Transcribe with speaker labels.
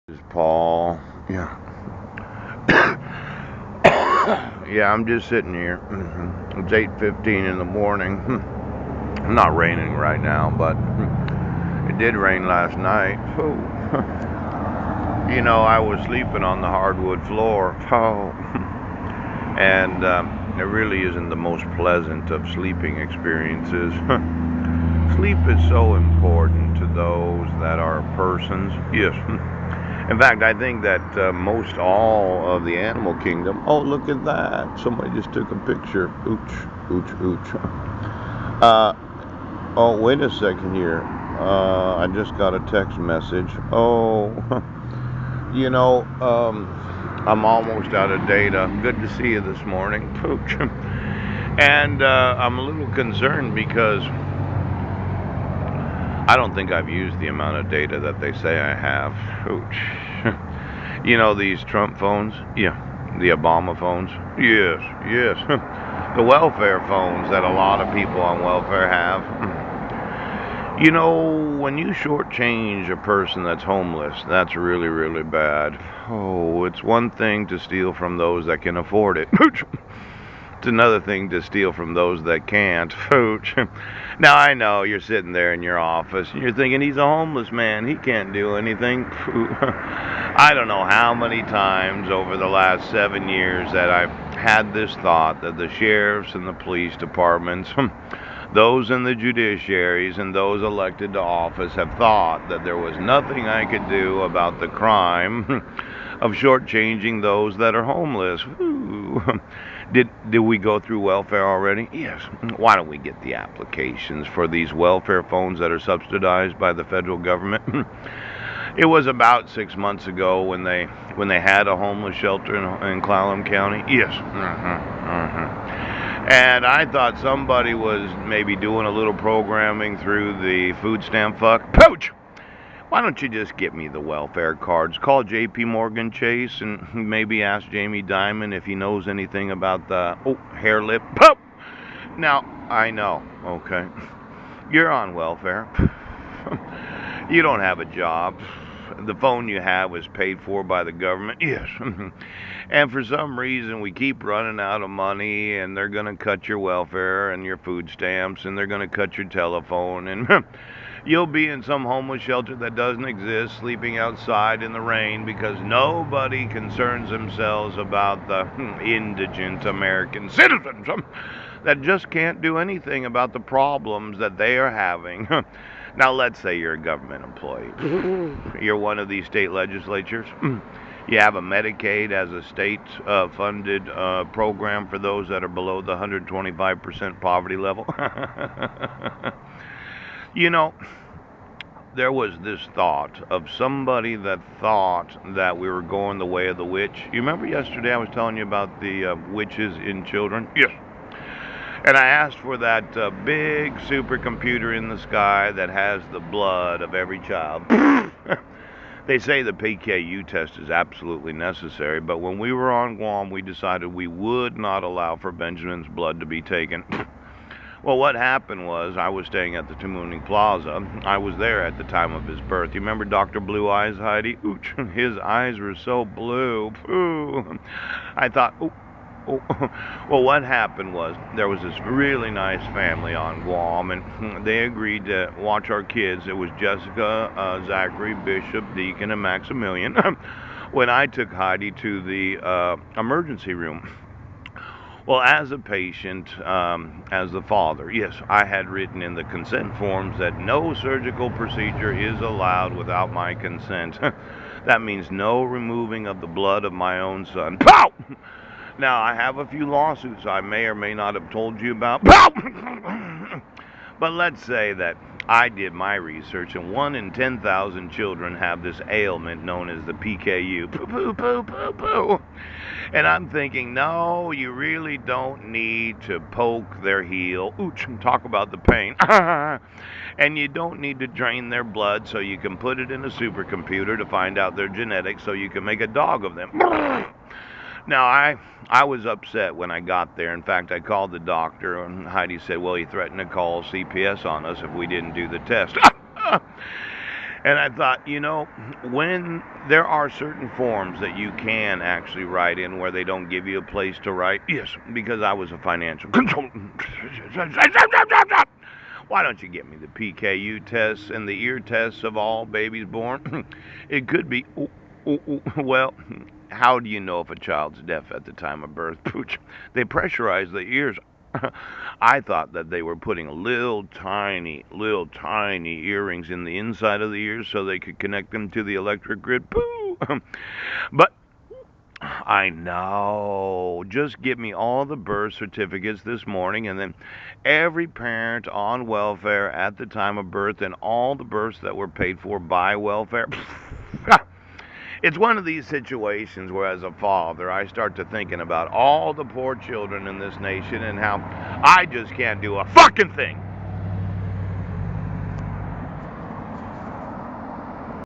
Speaker 1: This is Paul. Yeah. Yeah, I'm just sitting here. It's 8:15 in the morning. Not raining right now, but it did rain last night. I was sleeping on the hardwood floor. And it really isn't the most pleasant of sleeping experiences. Sleep is so important to those that are persons. Yes. In fact, I think that most all of the animal kingdom. Oh, look at that! Somebody just took a picture. Ooch, ooch, ooch. Uh, oh, wait a second here. I just got a text message. Oh, I'm almost out of data. Good to see you this morning, Pooch. And I'm a little concerned because I don't think I've used the amount of data that they say I have. Pooch. These Trump phones? Yeah. The Obama phones? Yes, yes. The welfare phones that a lot of people on welfare have. When you shortchange a person that's homeless, that's really, really bad. Oh, it's one thing to steal from those that can afford it. It's another thing to steal from those that can't. Now, I know you're sitting there in your office and you're thinking, he's a homeless man. He can't do anything. I don't know how many times over the last 7 years that I've had this thought that the sheriffs and the police departments, those in the judiciaries and those elected to office have thought that there was nothing I could do about the crime of shortchanging those that are homeless. Did we go through welfare already? Yes. Why don't we get the applications for these welfare phones that are subsidized by the federal government? It was about 6 months ago when they had a homeless shelter in Clallam County. Yes. And I thought somebody was maybe doing a little programming through the food stamp fuck. Pooch! Why don't you just get me the welfare cards? Call J.P. Morgan Chase and maybe ask Jamie Dimon if he knows anything about the hair lip. Poop! Now, I know, okay. You're on welfare. You don't have a job. The phone you have was paid for by the government. Yes. And for some reason, we keep running out of money, and they're going to cut your welfare and your food stamps, and they're going to cut your telephone, and you'll be in some homeless shelter that doesn't exist, sleeping outside in the rain because nobody concerns themselves about the indigent American citizens that just can't do anything about the problems that they are having. Now, let's say you're a government employee. You're one of these state legislatures. You have a Medicaid as a state-funded program for those that are below the 125% poverty level. you know, there was this thought of somebody that thought that we were going the way of the witch. You remember yesterday I was telling you about the witches in children? Yes. And I asked for that big supercomputer in the sky that has the blood of every child. They say the PKU test is absolutely necessary, but when we were on Guam, we decided we would not allow for Benjamin's blood to be taken. Well, what happened was I was staying at the Tamuning Plaza. I was there at the time of his birth. You remember Dr. Blue Eyes, Heidi? Ooch, his eyes were so blue. Ooh. I thought, oh. Well, what happened was there was this really nice family on Guam, and they agreed to watch our kids. It was Jessica, Zachary, Bishop, Deacon, and Maximilian. When I took Heidi to the emergency room. Well, as a patient, as the father, yes, I had written in the consent forms that no surgical procedure is allowed without my consent. That means no removing of the blood of my own son. Pow! Now, I have a few lawsuits I may or may not have told you about. But let's say that I did my research, and 1 in 10,000 children have this ailment known as the PKU. Poo, poo, poo, poo, poo. And I'm thinking, no, you really don't need to poke their heel. Ooch, talk about the pain. And you don't need to drain their blood so you can put it in a supercomputer to find out their genetics so you can make a dog of them. Now, I was upset when I got there. In fact, I called the doctor, and Heidi said, well, he threatened to call CPS on us if we didn't do the test. And I thought, when there are certain forms that you can actually write in where they don't give you a place to write, yes, because I was a financial consultant. Why don't you get me the PKU tests and the ear tests of all babies born? It could be, well, how do you know if a child's deaf at the time of birth? Pooch, they pressurize the ears. I thought that they were putting little tiny earrings in the inside of the ears so they could connect them to the electric grid. Pooh! But I know. Just give me all the birth certificates this morning, and then every parent on welfare at the time of birth, and all the births that were paid for by welfare. It's one of these situations where, as a father, I start to thinking about all the poor children in this nation and how I just can't do a fucking thing